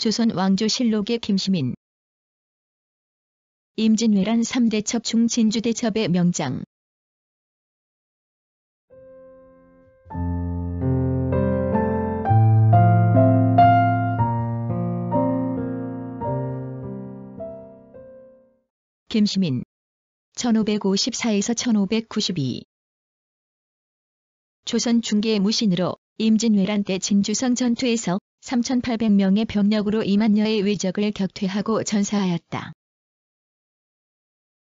조선 왕조실록의 김시민. 임진왜란 3대첩 중 진주대첩의 명장. 김시민 1554에서 1592. 조선 중기의 무신으로 임진왜란 때 진주성 전투에서 3,800명의 병력으로 2만여의 왜적을 격퇴하고 전사하였다.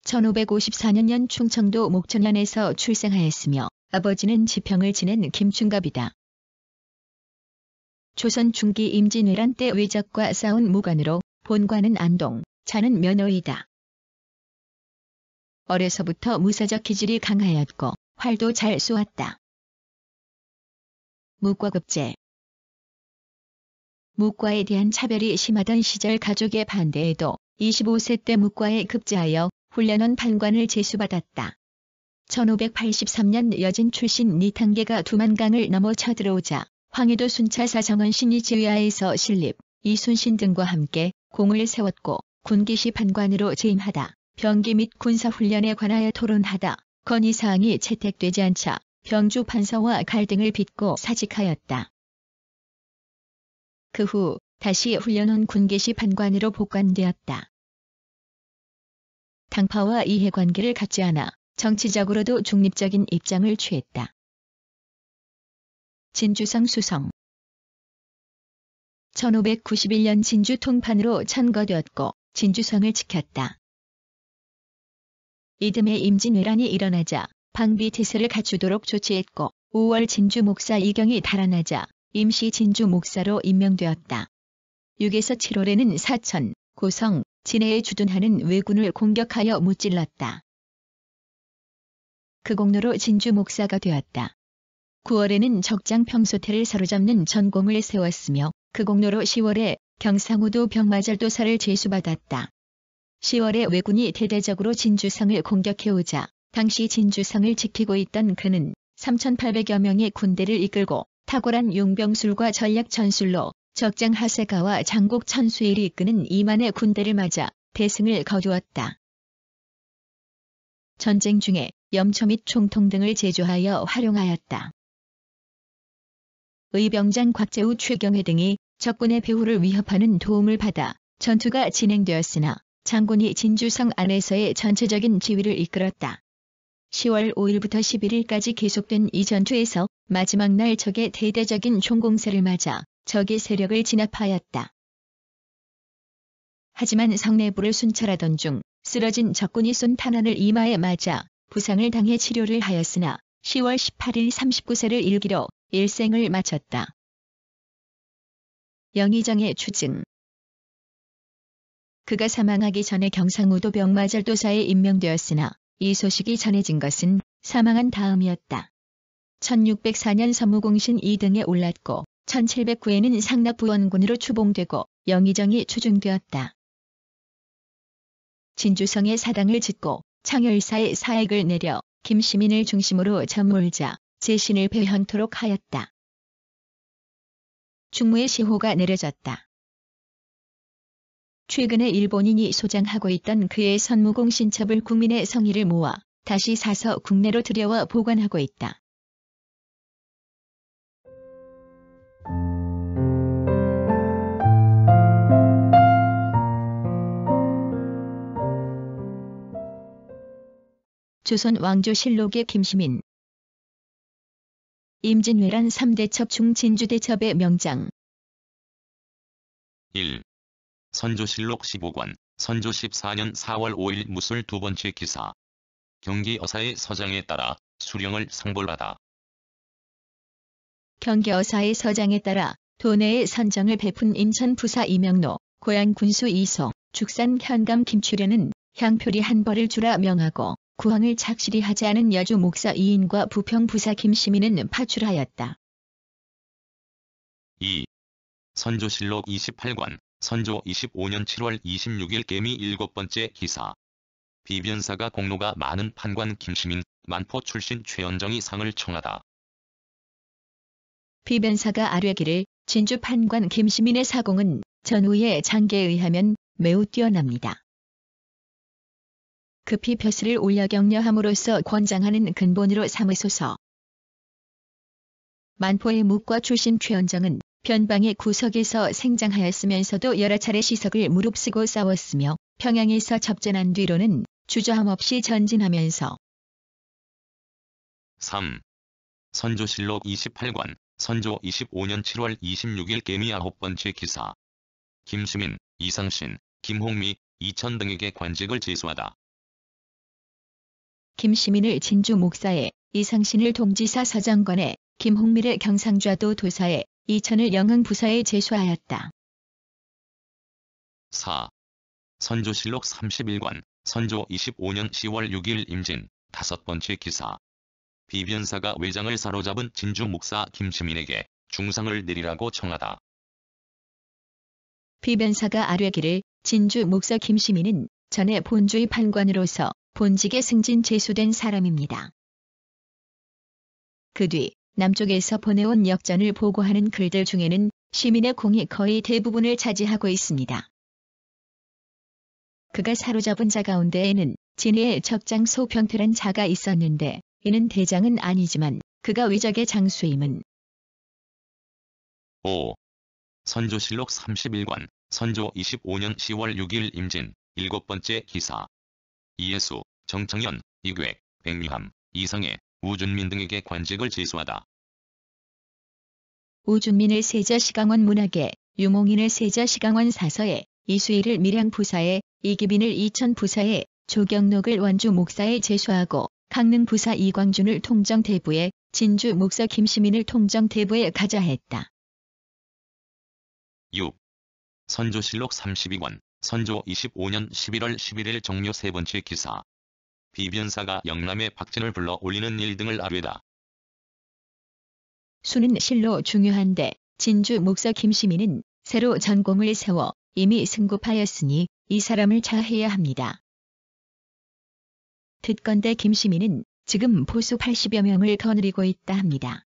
1554년 연충청도 목천현에서 출생하였으며 아버지는 지평을 지낸 김충갑이다. 조선 중기 임진왜란 때 왜적과 싸운 무관으로 본관은 안동, 차는 면허이다. 어려서부터 무사적 기질이 강하였고 활도 잘 쏘았다. 묵과급제. 묵과에 대한 차별이 심하던 시절 가족의 반대에도 25세 때 묵과에 급제하여 훈련원 판관을 제수받았다. 1583년 여진 출신 니탄계가 두만강을 넘어 쳐들어오자 황해도 순찰사 정원신이 지휘하에서 신립, 이순신 등과 함께 공을 세웠고 군기시 판관으로 재임하다 병기 및 군사훈련에 관하여 토론하다 건의사항이 채택되지 않자 병주 판서와 갈등을 빚고 사직하였다. 그 후 다시 훈련원 군기시 판관으로 복관되었다. 당파와 이해관계를 갖지 않아 정치적으로도 중립적인 입장을 취했다. 진주성 수성. 1591년 진주 통판으로 천거되었고 진주성을 지켰다. 이듬해 임진왜란이 일어나자 방비태세를 갖추도록 조치했고 5월 진주 목사 이경이 달아나자 임시 진주 목사로 임명되었다. 6에서 7월에는 사천, 고성, 진해에 주둔하는 왜군을 공격하여 무찔렀다. 그 공로로 진주 목사가 되었다. 9월에는 적장 평소태를 사로잡는 전공을 세웠으며 그 공로로 10월에 경상우도 병마절도사를 제수받았다. 10월에 왜군이 대대적으로 진주성을 공격해오자 당시 진주성을 지키고 있던 그는 3,800여 명의 군대를 이끌고 탁월한 용병술과 전략 전술로 적장 하세가와 장국 천수일이 이끄는 2만의 군대를 맞아 대승을 거두었다. 전쟁 중에 염초 및 총통 등을 제조하여 활용하였다. 의병장 곽재우 최경회 등이 적군의 배후를 위협하는 도움을 받아 전투가 진행되었으나 장군이 진주성 안에서의 전체적인 지휘를 이끌었다. 10월 5일부터 11일까지 계속된 이 전투에서 마지막 날 적의 대대적인 총공세를 맞아 적의 세력을 진압하였다. 하지만 성내부를 순찰하던 중 쓰러진 적군이 쏜 탄환을 이마에 맞아 부상을 당해 치료를 하였으나 10월 18일 39세를 일기로 일생을 마쳤다. 영의정의 추증. 그가 사망하기 전에 경상우도 병마절도사에 임명되었으나 이 소식이 전해진 것은 사망한 다음이었다. 1604년 서무공신 2등에 올랐고 1709에는 상납부원군으로 추봉되고 영의정이 추중되었다. 진주성에 사당을 짓고 창열사에 사액을 내려 김시민을 중심으로 전몰자 제신을 배현토록 하였다. 충무에 시호가 내려졌다. 최근에 일본인이 소장하고 있던 그의 선무공 신첩을 국민의 성의를 모아 다시 사서 국내로 들여와 보관하고 있다. 조선 왕조실록의 김시민. 임진왜란 3대첩 중 진주대첩의 명장. 1. 선조실록 15권, 선조 14년 4월 5일 무술 두 번째 기사. 경기 어사의 서장에 따라 수령을 상벌하다. 경기 어사의 서장에 따라 도내의 선정을 베푼 인천 부사 이명로, 고양 군수 이소, 죽산 현감 김추려는 향표리 한 벌을 주라 명하고 구황을 착실히 하지 않은 여주 목사 이인과 부평 부사 김시민은 파출하였다. 2. 선조실록 28권, 선조 25년 7월 26일 개미 7번째 기사. 비변사가 공로가 많은 판관 김시민, 만포 출신 최연정이 상을 청하다. 비변사가 아뢰기를 진주 판관 김시민의 사공은 전우의 장계에 의하면 매우 뛰어납니다. 급히 벼슬을 올려 격려함으로써 권장하는 근본으로 삼으소서. 만포의 묵과 출신 최원정은 변방의 구석에서 생장하였으면서도 여러 차례 시석을 무릅쓰고 싸웠으며 평양에서 접전한 뒤로는 주저함 없이 전진하면서 3. 선조실록 28관, 선조 25년 7월 26일 개미 9번째 기사. 김시민, 이상신, 김홍미, 이천 등에게 관직을 제수하다. 김시민을 진주 목사에, 이상신을 동지사 서정관에, 김홍미를 경상좌도 도사에, 이천을 영흥 부사에 제수하였다. 4. 선조실록 31관, 선조 25년 10월 6일 임진, 5번째 기사. 비변사가 외장을 사로잡은 진주 목사 김시민에게 중상을 내리라고 청하다. 비변사가 아뢰기를 진주 목사 김시민은 전에 본주의 판관으로서 본직에 승진 제수된 사람입니다. 그 뒤 남쪽에서 보내온 역전을 보고하는 글들 중에는 시민의 공이 거의 대부분을 차지하고 있습니다. 그가 사로잡은 자 가운데에는 진해의 적장 소평태란 자가 있었는데 이는 대장은 아니지만 그가 위적의 장수임은. 5. 선조실록 31관, 선조 25년 10월 6일 임진, 7번째 기사. 이예수, 정청현, 이괴, 백미함, 이상해, 우준민 등에게 관직을 제수하다. 우준민을 세자시강원 문학에, 유몽인을 세자시강원 사서에, 이수일을 밀양 부사에, 이기빈을 이천 부사에, 조경록을 원주 목사에 제수하고 강릉 부사 이광준을 통정대부에, 진주 목사 김시민을 통정대부에 가자 했다. 6. 선조실록 32관, 선조 25년 11월 11일 정묘 3번째 기사. 비변사가 영남의 박진을 불러 올리는 일 등을 아뢰다. 수는 실로 중요한데 진주 목사 김시민은 새로 전공을 세워 이미 승급하였으니 이 사람을 차해야 합니다. 듣건대 김시민은 지금 보수 80여 명을 거느리고 있다 합니다.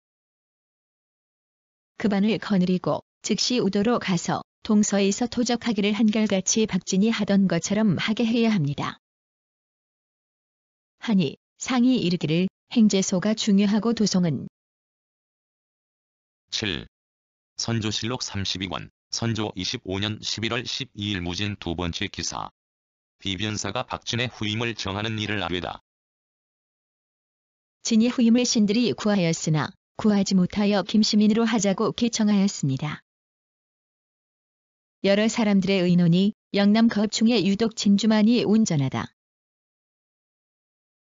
그 반을 거느리고 즉시 우도로 가서 동서에서 토적하기를 한결같이 박진이 하던 것처럼 하게 해야 합니다. 하니 상이 이르기를 행제소가 중요하고 도성은. 7. 선조실록 32관, 선조 25년 11월 12일 무진 2번째 기사. 비변사가 박진의 후임을 정하는 일을 아뢰다. 진이 후임을 신들이 구하였으나 구하지 못하여 김시민으로 하자고 기청하였습니다. 여러 사람들의 의논이 영남 거업 중에 유독 진주만이 온전하다.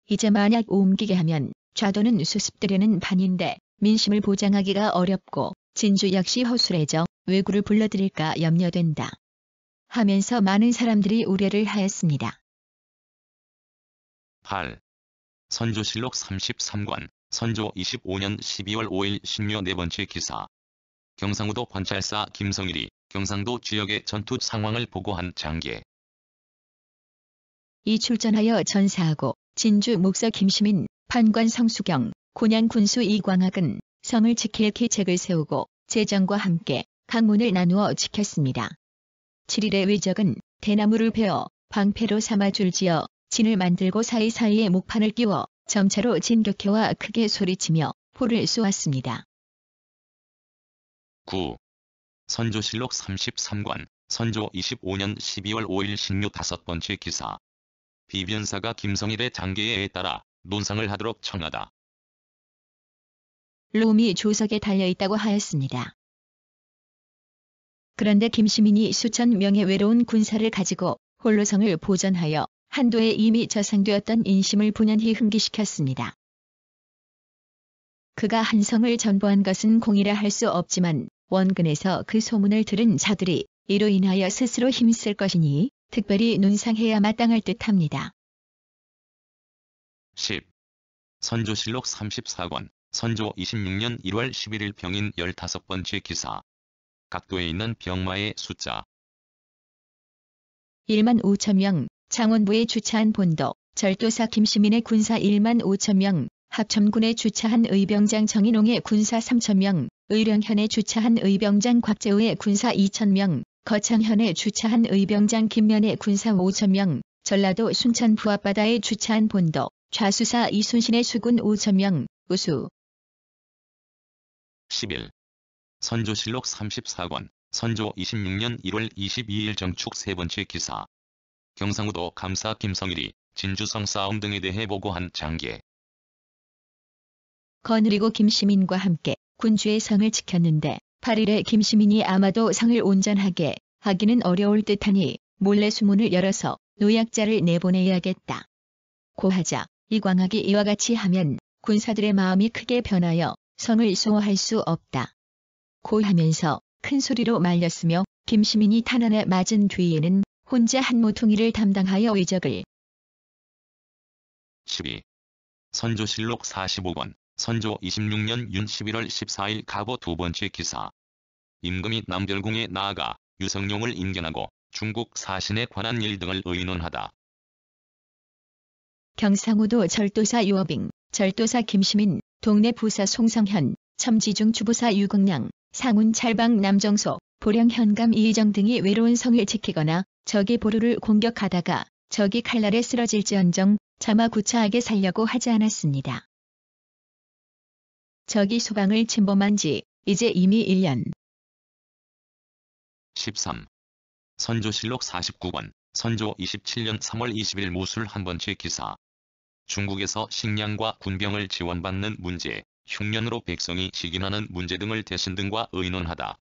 이제 만약 옮기게 하면 좌도는 수습되려는 판인데 민심을 보장하기가 어렵고 진주 역시 허술해져 왜구를 불러들일까 염려된다. 하면서 많은 사람들이 우려를 하였습니다. 8. 선조실록 33관, 선조 25년 12월 5일 신묘 4번째 기사. 경상우도 관찰사 김성일이 경상도 지역의 전투 상황을 보고한 장계. 이 출전하여 전사하고 진주 목사 김시민, 판관 성수경, 곤양 군수 이광학은 성을 지킬 계책을 세우고 재정과 함께 강문을 나누어 지켰습니다. 7일의 외적은 대나무를 베어 방패로 삼아 줄지어 진을 만들고 사이사이에 목판을 끼워 점차로 진격해와 크게 소리치며 포를 쏘았습니다. 9. 선조실록 33관, 선조 25년 12월 5일 신묘 5번째 기사. 비변사가 김성일의 장계에 따라 논상을 하도록 청하다. 롬이 조석에 달려있다고 하였습니다. 그런데 김시민이 수천 명의 외로운 군사를 가지고 홀로 성을 보전하여 한도에 이미 저상되었던 인심을 분연히 흥기시켰습니다. 그가 한 성을 전보한 것은 공이라 할 수 없지만 원근에서 그 소문을 들은 자들이 이로 인하여 스스로 힘쓸 것이니 특별히 논상해야 마땅할 듯합니다. 10. 선조실록 34관, 선조 26년 1월 11일 병인 15번째 기사. 각도에 있는 병마의 숫자. 1만 5천 명, 창원부에 주차한 본도, 절도사 김시민의 군사 1만 5천 명, 합천군에 주차한 의병장 정인홍의 군사 3천 명, 의령현에 주차한 의병장 곽재우의 군사 2천 명, 거창현에 주차한 의병장 김면의 군사 5,000명, 전라도 순천 부앞바다에 주차한 본도, 좌수사 이순신의 수군 5,000명, 우수. 10일. 선조실록 34권, 선조 26년 1월 22일 정축 세 번째 기사. 경상우도 감사 김성일이 진주성 싸움 등에 대해 보고한 장계. 거느리고 김시민과 함께 군주의 성을 지켰는데 8일에 김시민이 아마도 성을 온전하게 하기는 어려울 듯하니 몰래 수문을 열어서 노약자를 내보내야겠다. 고하자 이광학이 이와 같이 하면 군사들의 마음이 크게 변하여 성을 수호할 수 없다. 고하면서 큰 소리로 말렸으며 김시민이 탄환에 맞은 뒤에는 혼자 한 모퉁이를 담당하여 외적을. 12. 선조실록 45권, 선조 26년 윤 11월 14일 가보 두 번째 기사. 임금이 남별궁에 나아가 유성룡을 인견하고 중국 사신에 관한 일 등을 의논하다. 경상우도 절도사 유어빙, 절도사 김시민, 동네 부사 송성현, 첨지중 주부사 유극량, 상운 찰방 남정소, 보령 현감 이의정 등이 외로운 성을 지키거나 적이 보루를 공격하다가 적이 칼날에 쓰러질지언정 차마 구차하게 살려고 하지 않았습니다. 적이 소방을 침범한 지 이제 이미 1년. 13. 선조실록 49권, 선조 27년 3월 20일 모술 한 번째 기사. 중국에서 식량과 군병을 지원받는 문제, 흉년으로 백성이 직인하는 문제 등을 대신 등과 의논하다.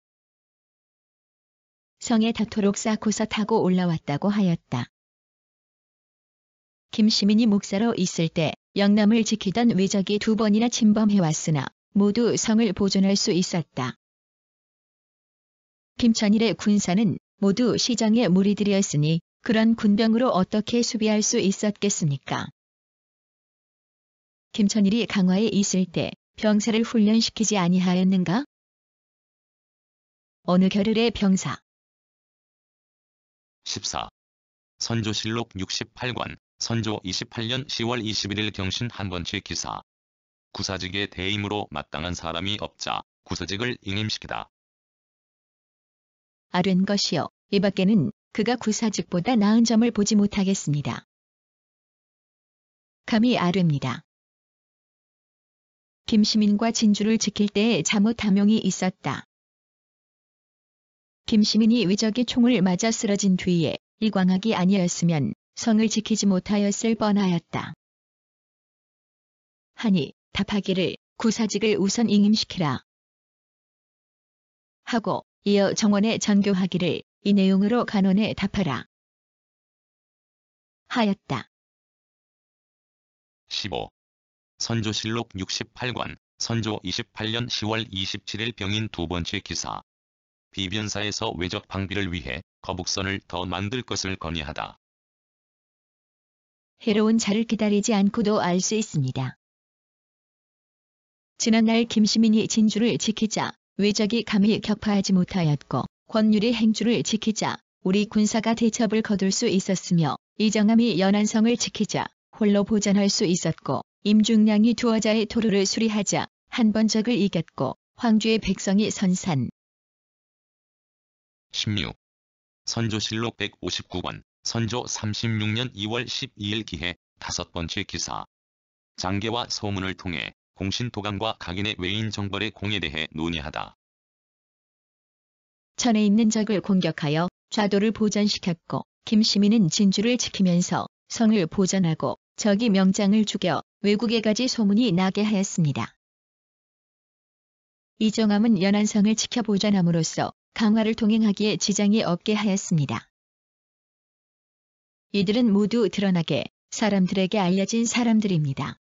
성에 닿도록 쌓고서 타고 올라왔다고 하였다. 김시민이 목사로 있을 때 영남을 지키던 외적이 2번이나 침범해왔으나 모두 성을 보존할 수 있었다. 김천일의 군사는 모두 시장의 무리들이었으니 그런 군병으로 어떻게 수비할 수 있었겠습니까? 김천일이 강화에 있을 때 병사를 훈련시키지 아니하였는가? 어느 겨를의 병사? 14. 선조실록 68권, 선조 28년 10월 21일 경신 한 번째 기사. 구사직의 대임으로 마땅한 사람이 없자 구사직을 임임시키다. 아른 것이요. 이 밖에는 그가 구사직보다 나은 점을 보지 못하겠습니다. 감히 아릅니다. 김시민과 진주를 지킬 때에 잘못 탐용이 있었다. 김시민이 외적의 총을 맞아 쓰러진 뒤에 이광학이 아니었으면 성을 지키지 못하였을 뻔하였다. 하니 답하기를 구사직을 우선 임임시키라 하고 이어 정원에 전교하기를 이 내용으로 간언에 답하라 하였다. 15. 선조실록 68권, 선조 28년 10월 27일 병인 두 번째 기사. 비변사에서 외적 방비를 위해 거북선을 더 만들 것을 건의하다. 해로운 자를 기다리지 않고도 알 수 있습니다. 지난날 김시민이 진주를 지키자 외적이 감히 격파하지 못하였고 권율이 행주를 지키자 우리 군사가 대첩을 거둘 수 있었으며 이정함이 연안성을 지키자 홀로 보전할 수 있었고 임중량이 두어자의 토루를 수리하자 한 번 적을 이겼고 황주의 백성이 선산. 16. 선조실록 159권, 선조 36년 2월 12일 기해 다섯 번째 기사. 장계와 소문을 통해 공신도감과 각인의 외인 정벌의 공에 대해 논의하다. 천에 있는 적을 공격하여 좌도를 보전시켰고 김시민은 진주를 지키면서 성을 보전하고 적이 명장을 죽여 외국에 가지 소문이 나게 하였습니다. 이정함은 연안성을 지켜 보전함으로써 강화를 동행하기에 지장이 없게 하였습니다. 이들은 모두 드러나게 사람들에게 알려진 사람들입니다.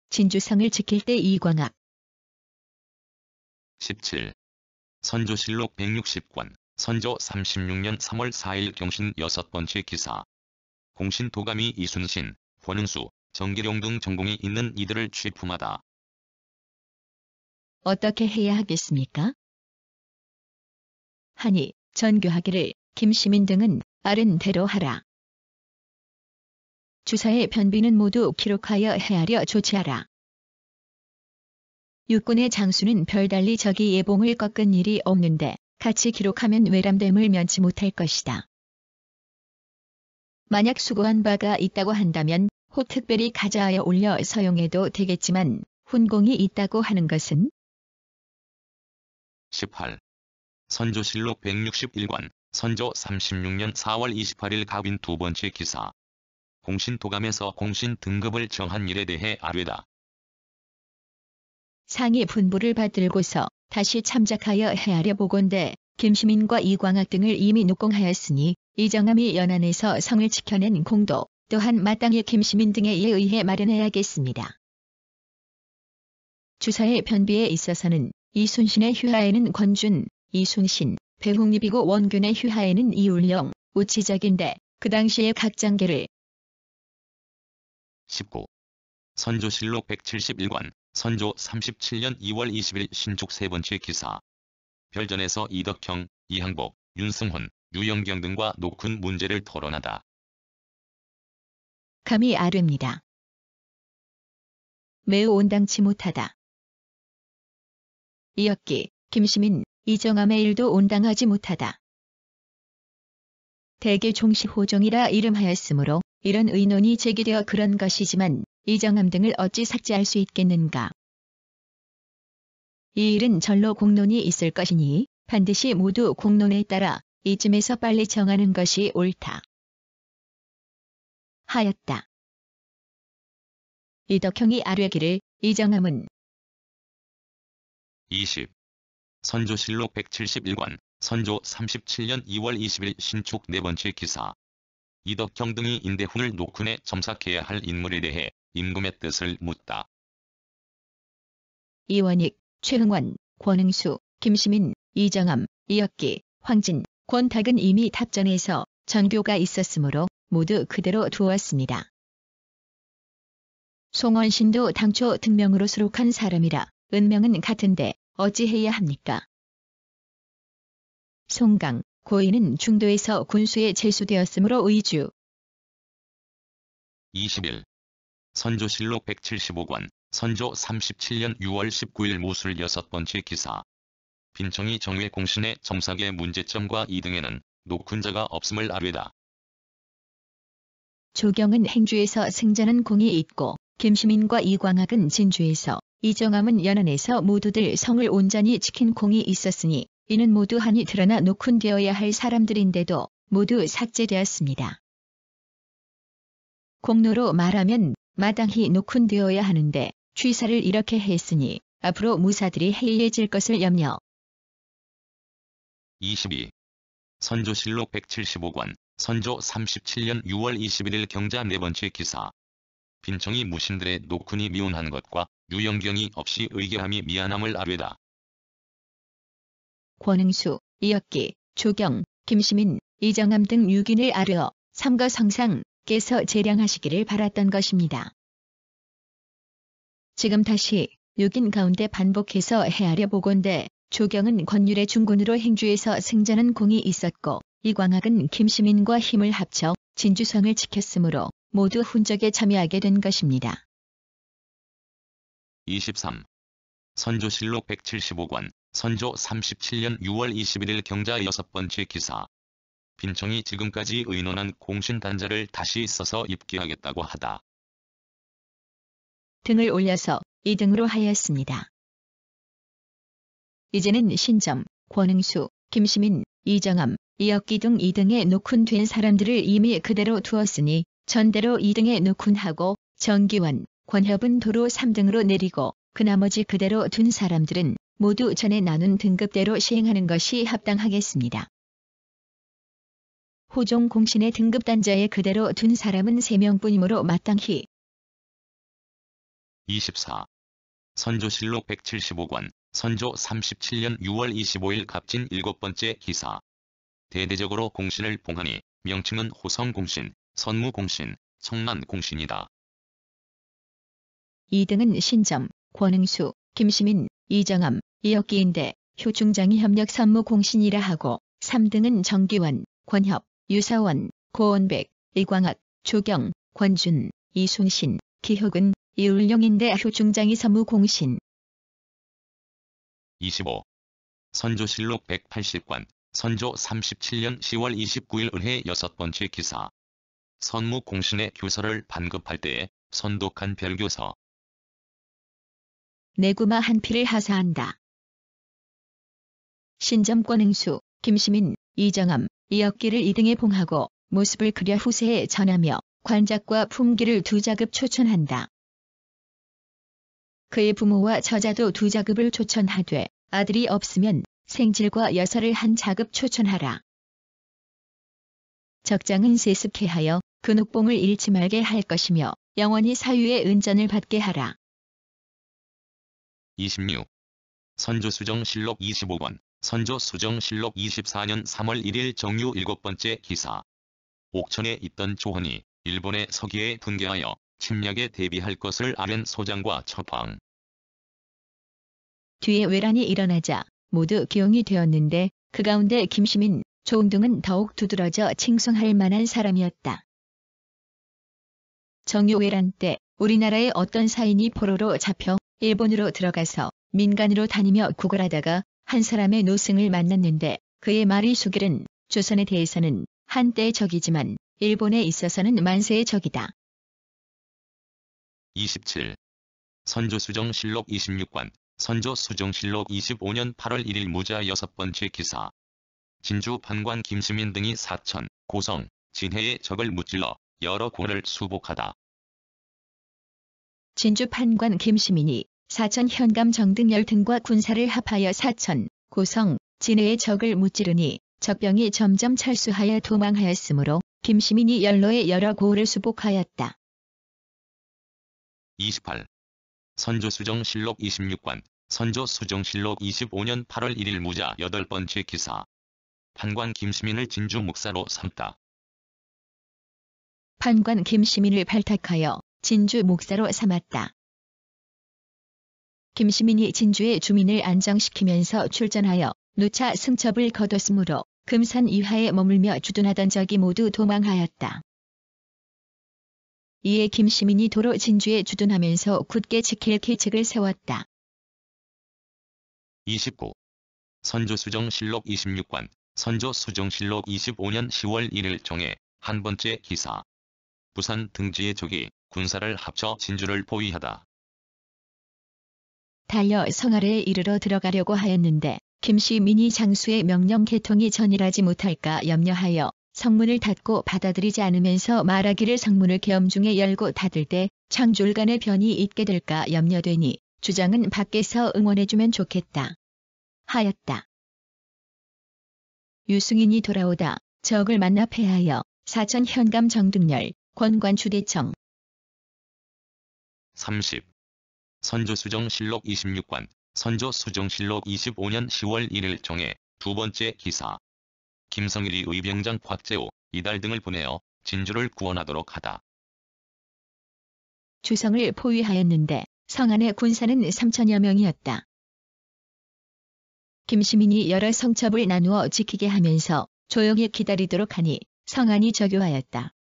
진주성을 지킬 때 이광학. 17. 선조실록 160권, 선조 36년 3월 4일 경신 여섯 번째 기사. 공신도감이 이순신, 권은수, 정기룡 등 전공이 있는 이들을 취품하다. 어떻게 해야 하겠습니까? 하니 전교하기를 김시민 등은 아른 대로 하라. 주사의 변비는 모두 기록하여 헤아려 조치하라. 육군의 장수는 별달리 적이 예봉을 꺾은 일이 없는데 같이 기록하면 외람됨을 면치 못할 것이다. 만약 수고한 바가 있다고 한다면 호 특별히 가자하여 올려 서용해도 되겠지만 훈공이 있다고 하는 것은 18. 선조실록 161관 선조 36년 4월 28일 갑인 두 번째 기사. 공신 도감에서 공신 등급을 정한 일에 대해 아뢰다. 상이 분부를 받들고서 다시 참작하여 헤아려 보건대 김시민과 이광학 등을 이미 녹공하였으니 이정함이 연안에서 성을 지켜낸 공도 또한 마땅히 김시민 등에 의해 마련해야겠습니다. 주사의 변비에 있어서는 이순신의 휴하에는 권준, 이순신, 배홍립이고 원균의 휴하에는 이울령, 우치적인데 그 당시의 각 장계를 19. 선조실록 171관 선조 37년 2월 20일 신축 세 번째 기사. 별전에서 이덕형, 이항복, 윤승훈, 유영경 등과 녹훈 문제를 토론하다. 감히 아뢰입니다. 매우 온당치 못하다. 이었기, 김시민, 이정함의 일도 온당하지 못하다. 대개 종시호종이라 이름하였으므로 이런 의논이 제기되어 그런 것이지만 이정함 등을 어찌 삭제할 수 있겠는가. 이 일은 절로 공론이 있을 것이니 반드시 모두 공론에 따라 이쯤에서 빨리 정하는 것이 옳다. 하였다. 이덕형이 아뢰기를 이정함은 20. 선조실록 171관 선조 37년 2월 20일 신축 네 번째 기사. 이덕형 등이 인대훈을 녹훈에 점삭해야 할 인물에 대해 임금의 뜻을 묻다. 이원익, 최흥원, 권응수, 김시민, 이정함, 이혁기, 황진, 권탁은 이미 탑전에서 전교가 있었으므로 모두 그대로 두었습니다. 송원신도 당초 등명으로 수록한 사람이라 은명은 같은데 어찌해야 합니까? 송강, 고인은 중도에서 군수에 제수되었으므로 의주. 21. 선조실록 175관 선조 37년 6월 19일 무술 여섯 번째 기사. 빈청이 정회 공신의 점삭의 문제점과 이등에는 녹훈자가 없음을 아뢰다. 조경은 행주에서 승자는 공이 있고 김시민과 이광학은 진주에서 이정함은 연안에서 모두들 성을 온전히 지킨 공이 있었으니 이는 모두 한이 드러나 녹훈되어야 할 사람들인데도 모두 삭제되었습니다. 공로로 말하면 마땅히 녹훈되어야 하는데 취사를 이렇게 했으니 앞으로 무사들이 해이해질 것을 염려. 22. 선조실록 175관 선조 37년 6월 21일 경자 네 번째 기사. 빈청이 무신들의 녹훈이 미운한 것과 유영경이 없이 의결함이 미안함을 아뢰다. 권응수, 이혁기, 조경, 김시민, 이정함 등 6인을 아뢰어 삼거 성상께서 재량하시기를 바랐던 것입니다. 지금 다시 6인 가운데 반복해서 헤아려 보건대 조경은 권율의 중군으로 행주에서 승자는 공이 있었고 이광학은 김시민과 힘을 합쳐 진주성을 지켰으므로 모두 훈적에 참여하게 된 것입니다. 23. 선조실록 175관 선조 37년 6월 21일 경자 여섯 번째 기사. 빈청이 지금까지 의논한 공신단자를 다시 써서 입기하겠다고 하다. 등을 올려서 2등으로 하였습니다. 이제는 신점, 권응수, 김시민, 이정함, 이혁기 등 2등에 녹훈된 사람들을 이미 그대로 두었으니 전대로 2등에 녹훈하고 정기원, 권협은 도로 3등으로 내리고 그 나머지 그대로 둔 사람들은 모두 전에 나눈 등급대로 시행하는 것이 합당하겠습니다. 호종 공신의 등급단자에 그대로 둔 사람은 3명뿐이므로 마땅히 24. 선조실록 175관 선조 37년 6월 25일 갑진 일곱 번째 기사. 대대적으로 공신을 봉하니 명칭은 호성공신, 선무공신, 청란공신이다. 2등은 신점, 권응수, 김시민, 이정함, 이혁기인데 효중장이 협력 선무공신이라 하고 3등은 정기원, 권협, 유사원, 고원백, 이광학, 조경, 권준, 이순신, 기혁은 이울룡인데 효중장이 선무공신. 25. 선조실록 180관, 선조 37년 10월 29일 을해 6번째 기사. 선무 공신의 교서를 반급할 때에 선독한 별교서. 내구마 한 피를 하사한다. 신점권 응수, 김시민, 이정엄, 이억기를 이등에 봉하고 모습을 그려 후세에 전하며 관작과 품기를 2자급 초천한다. 그의 부모와 저자도 2자급을 초천하되 아들이 없으면 생질과 여사를 1자급 초천하라. 적장은 세습케하여 근옥봉을 잃지 말게 할 것이며 영원히 사유의 은전을 받게 하라. 26. 선조수정실록 25권, 선조수정실록 24년 3월 1일 정유 7번째 기사. 옥천에 있던 조헌이 일본의 서기에 분개하여 침략에 대비할 것을 아는 소장과 첩황. 뒤에 외란이 일어나자 모두 기용이 되었는데 그 가운데 김시민, 조응등은 더욱 두드러져 칭송할 만한 사람이었다. 정유 외란 때 우리나라의 어떤 사인이 포로로 잡혀 일본으로 들어가서 민간으로 다니며 구걸하다가 한 사람의 노승을 만났는데 그의 말이 수길은 조선에 대해서는 한때의 적이지만 일본에 있어서는 만세의 적이다. 27. 선조수정실록 26관, 선조수정실록 25년 8월 1일 무자 6번째 기사. 진주 판관 김시민 등이 사천, 고성, 진해의 적을 무찔러 여러 고을 수복하다. 진주 판관 김시민이 사천 현감 정등열 등과 군사를 합하여 사천, 고성, 진해의 적을 무찌르니 적병이 점점 철수하여 도망하였으므로 김시민이 연로의 여러 고을을 수복하였다. 28. 선조수정실록 26관, 선조수정실록 25년 8월 1일 무자 8번째 기사. 판관 김시민을 진주 묵사로 삼다. 판관 김시민을 발탁하여 진주 목사로 삼았다. 김시민이 진주의 주민을 안정시키면서 출전하여 누차 승첩을 거뒀으므로 금산 이하에 머물며 주둔하던 적이 모두 도망하였다. 이에 김시민이 도로 진주에 주둔하면서 굳게 지킬 계책을 세웠다. 29. 선조수정실록 26관, 선조수정실록 25년 10월 1일 정해 한 번째 기사. 부산 등지의 적이 군사를 합쳐 진주를 포위하다. 달려 성아래에 이르러 들어가려고 하였는데 김시민이 장수의 명령 개통이 전일하지 못할까 염려하여 성문을 닫고 받아들이지 않으면서 말하기를 성문을 계엄 중에 열고 닫을 때 창졸간의 변이 있게 될까 염려되니 주장은 밖에서 응원해주면 좋겠다 하였다. 유승인이 돌아오다 적을 만나 패하여 사천 현감 정등열, 권관 주대청. 30. 선조수정실록 26관, 선조수정실록 25년 10월 1일 정해 두 번째 기사. 김성일이 의병장 곽재우, 이달 등을 보내어 진주를 구원하도록 하다. 주성을 포위하였는데 성 안의 군사는 3천여 명이었다. 김시민이 여러 성첩을 나누어 지키게 하면서 조용히 기다리도록 하니 성안이 저교하였다.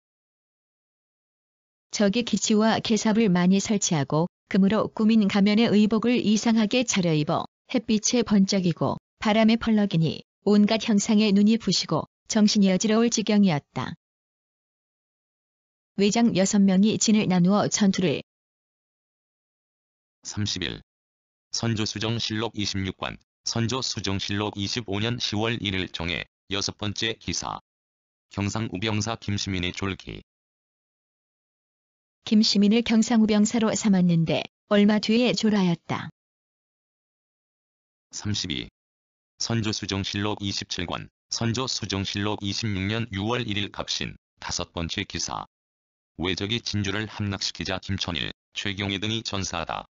적이 기치와 개삽을 많이 설치하고 금으로 꾸민 가면의 의복을 이상하게 차려입어 햇빛에 번쩍이고 바람에 펄럭이니 온갖 형상에 눈이 부시고 정신이 어지러울 지경이었다. 외장 6명이 진을 나누어 전투를. 31. 선조수정실록 26관, 선조수정실록 25년 10월 1일 정해 6번째 기사. 경상우병사 김시민의 졸기. 김시민을 경상우병사로 삼았는데 얼마 뒤에 졸하였다. 32. 선조수정실록 27관, 선조수정실록 26년 6월 1일 갑신 5번째 기사. 외적이 진주를 함락시키자 김천일, 최경희 등이 전사하다.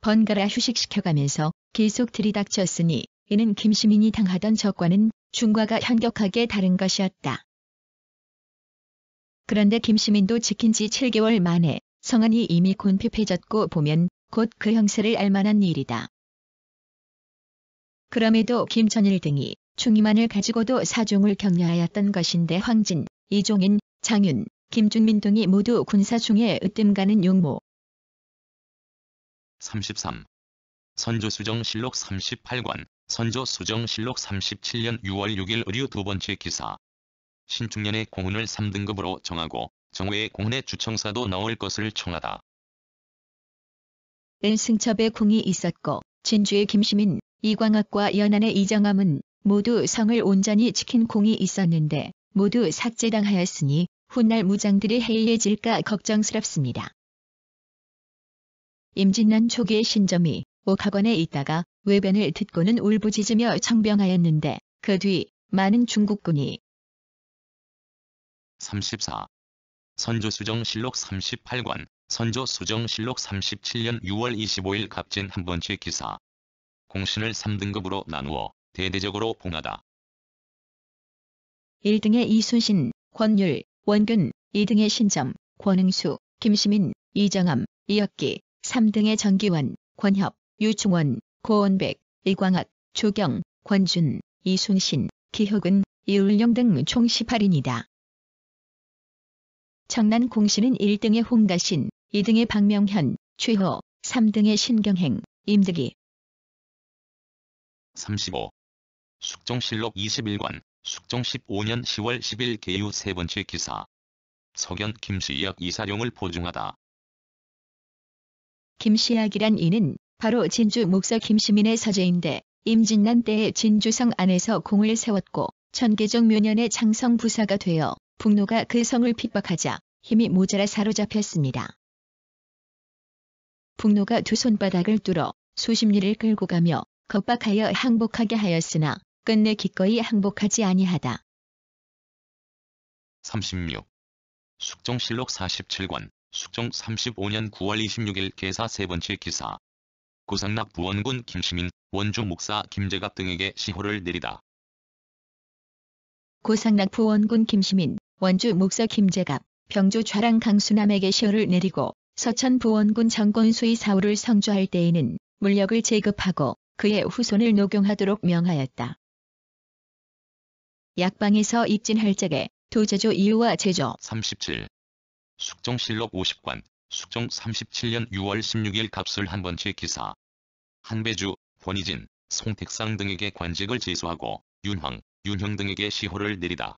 번갈아 휴식시켜가면서 계속 들이닥쳤으니 이는 김시민이 당하던 적과는 중과가 현격하게 다른 것이었다. 그런데 김시민도 지킨 지 7개월 만에 성안이 이미 곤핍해졌고 보면 곧 그 형세를 알만한 일이다. 그럼에도 김천일 등이 충의만을 가지고도 사종을 격려하였던 것인데 황진, 이종인, 장윤, 김준민 등이 모두 군사 중에 으뜸가는 용모. 33. 선조수정실록 38관, 선조수정실록 37년 6월 6일 의류 두 번째 기사. 신중년의 공훈을 3등급으로 정하고 정외의 공훈의 주청사도 넣을 것을 청하다. 은승첩의 궁이 있었고 진주의 김시민, 이광학과 연안의 이정암은 모두 성을 온전히 지킨 공이 있었는데 모두 삭제당하였으니 훗날 무장들이 해이해질까 걱정스럽습니다. 임진년 초기의 신점이 옥학원에 있다가 외변을 듣고는 울부짖으며 청병하였는데 그 뒤 많은 중국군이 34. 선조수정실록 38관, 선조수정실록 37년 6월 25일 갑진 한 번째 기사. 공신을 3등급으로 나누어 대대적으로 봉하다. 1등의 이순신, 권율, 원균, 2등의 신점, 권응수, 김시민, 이정암, 이혁기, 3등의 정기원, 권협, 유충원, 고원백, 이광학, 조경, 권준, 이순신, 기혁은, 이울령 등 총 18인이다. 청난 공신은 1등의 홍가신, 2등의 박명현, 최호, 3등의 신경행, 임득이. 35. 숙종실록 21관, 숙종 15년 10월 10일 계유 세 번째 기사. 석연 김시약 이사룡을 보증하다. 김시약이란 이는 바로 진주 목서 김시민의 서재인데 임진난 때에 진주성 안에서 공을 세웠고 천계종 묘년에 창성 부사가 되어 북로가 그 성을 핍박하자 힘이 모자라 사로잡혔습니다. 북로가 두 손바닥을 뚫어 수십 리를 끌고 가며 겁박하여 항복하게 하였으나 끝내 기꺼이 항복하지 아니하다. 36. 숙종실록 47관, 숙종 35년 9월 26일 계사 세 번째 기사. 고상락 부원군 김시민, 원주 목사 김재갑 등에게 시호를 내리다. 고상락 부원군 김시민, 원주 목사 김재갑, 병조 좌랑 강수남에게 시호를 내리고 서천 부원군 정권수의 사후를 성주할 때에는 물력을 제급하고 그의 후손을 녹용하도록 명하였다. 약방에서 입진할 적에 도제조 이유와 제조 37. 숙종실록 50관, 숙종 37년 6월 16일 갑술 한 번째 기사. 한배주, 권희진, 송택상 등에게 관직을 제수하고 윤황, 윤형 등에게 시호를 내리다.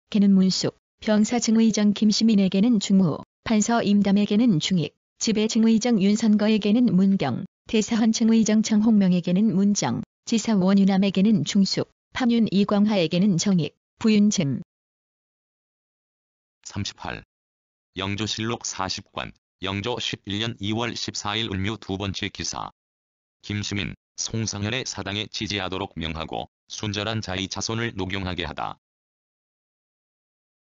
걔는 문숙, 병사 증의정 김시민에게는 중우, 판서 임담에게는 중익, 지배 증의정 윤선거에게는 문경, 대사헌 증의정 정홍명에게는 문정, 지사 원유남에게는 중숙, 파윤 이광하에게는 정익, 부윤증. 38. 영조실록 40관, 영조 11년 2월 14일 을묘 두 번째 기사. 김시민, 송상현의 사당에 지지하도록 명하고 순절한 자의 자손을 녹용하게 하다.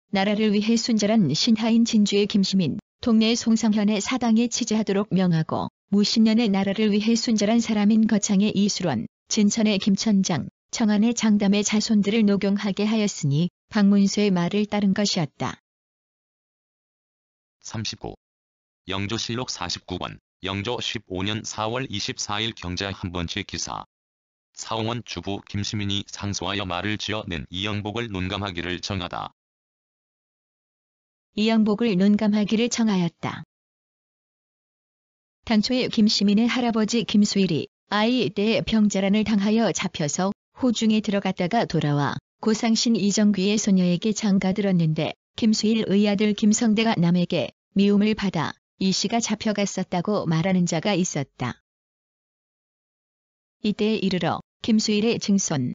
나라를 위해 순절한 신하인 진주의 김시민, 동네 송상현의 사당에 치지하도록 명하고 무신년의 나라를 위해 순절한 사람인 거창의 이수론, 진천의 김천장, 청안의 장담의 자손들을 녹용하게 하였으니 박문수의 말을 따른 것이었다. 39. 영조실록 49관, 영조 15년 4월 24일 경자 한 번째 기사. 사홍원 주부 김시민이 상소하여 말을 지어낸 이영복을 논감하기를 정하다. 이영복을 논감하기를 청하였다. 당초에 김시민의 할아버지 김수일이 아이 때에 병자란을 당하여 잡혀서 호중에 들어갔다가 돌아와 고상신 이정귀의 소녀에게 장가들었는데 김수일의 아들 김성대가 남에게 미움을 받아 이씨가 잡혀갔었다고 말하는 자가 있었다. 이때에 이르러 김수일의 증손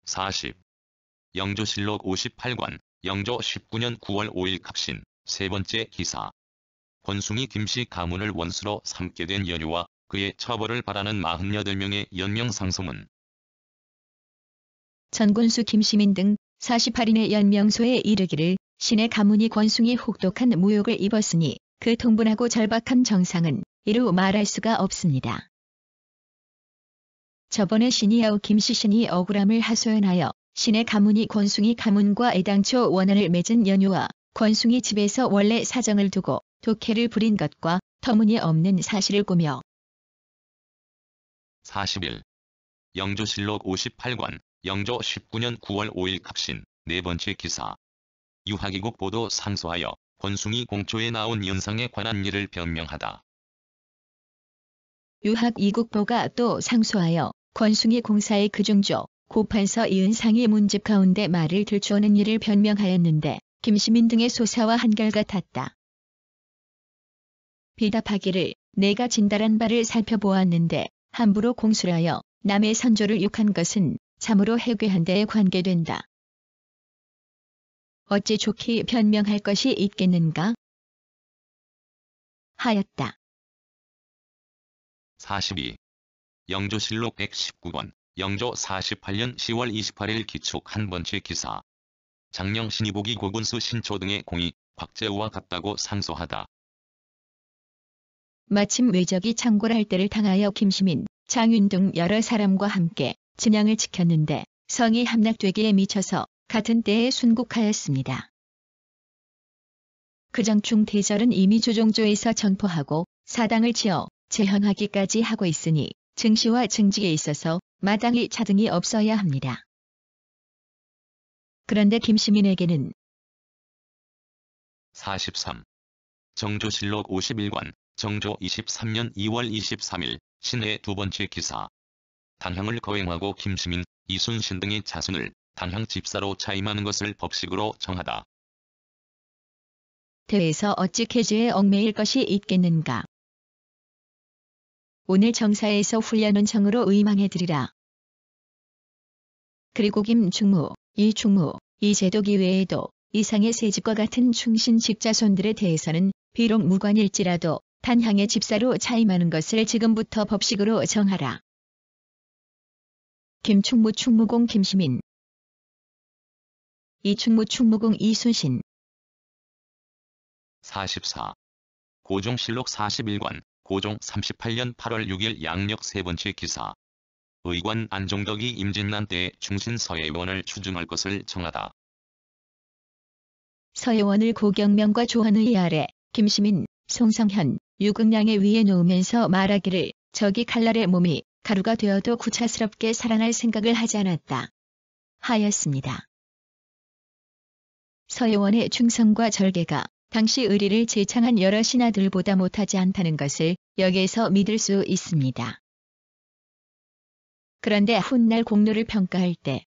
40. 영조실록 58관, 영조 19년 9월 5일 갑신 세 번째 기사. 권숭이 김씨 가문을 원수로 삼게 된 연유와 그의 처벌을 바라는 48명의 연명상소문. 전군수 김시민 등 48인의 연명소에 이르기를 신의 가문이 권숭이 혹독한 모욕을 입었으니 그 통분하고 절박한 정상은 이루 말할 수가 없습니다. 저번에 신이아우 김시신이 억울함을 하소연하여 신의 가문이 권숭이 가문과 애당초 원한을 맺은 연유와 권숭이 집에서 원래 사정을 두고 독해를 부린 것과 터무니없는 사실을 꾸며 41. 영조실록 58관, 영조 19년 9월 5일 갑신 네 번째 기사. 유하기국 보도 상소하여 권숭이 공초에 나온 연상에 관한 일을 변명하다. 유학 이국보가 또 상소하여 권숭이 공사의 그중조 고판서 이은상이 문집 가운데 말을 들추어는 일을 변명하였는데 김시민 등의 소사와 한결같았다. 비답하기를 내가 진달한 바를 살펴보았는데 함부로 공술하여 남의 선조를 욕한 것은 참으로 해괴한 데에 관계된다. 어찌 좋게 변명할 것이 있겠는가? 하였다. 42. 영조실록 119권, 영조 48년 10월 28일 기축 한 번째 기사. 장령 신의복이 고군수 신초 등의 공이 곽재우와 같다고 상소하다. 마침 외적이 창궐할 때를 당하여 김시민, 장윤 등 여러 사람과 함께 진양을 지켰는데 성이 함락되기에 미쳐서 같은 때에 순국하였습니다. 그정충 대절은 이미 조종조에서 전포하고 사당을 지어 재현하기까지 하고 있으니 증시와 증지에 있어서 마땅히 차등이 없어야 합니다. 그런데 김시민에게는 43. 정조실록 51권, 정조 23년 2월 23일 신의 두 번째 기사. 단향을 거행하고 김시민, 이순신 등의 자손을 단향 집사로 차임하는 것을 법식으로 정하다. 대에서 어찌 계제에 얽매일 것이 있겠는가. 오늘 정사에서 훈련은 정으로 의망해드리라. 그리고 김충무, 이충무, 이제독이 외에도 이상의 세집과 같은 충신 직자손들에 대해서는 비록 무관일지라도 단향의 집사로 차임하는 것을 지금부터 법식으로 정하라. 김충무 충무공 김시민, 이충무 충무공 이순신. 44. 고종실록 41권, 고종 38년 8월 6일 양력 세 번째 기사. 의관 안종덕이 임진난 때에 충신 서예원을 추증할 것을 정하다. 서예원을 고경명과 조헌의 아래 김시민, 송성현, 유극량의 위에 놓으면서 말하기를 저기 칼날의 몸이 가루가 되어도 구차스럽게 살아날 생각을 하지 않았다. 하였습니다. 서예원의 충성과 절개가 당시 의리를 제창한 여러 신하들보다 못하지 않다는 것을 여기에서 믿을 수 있습니다. 그런데 훗날 공로를 평가할 때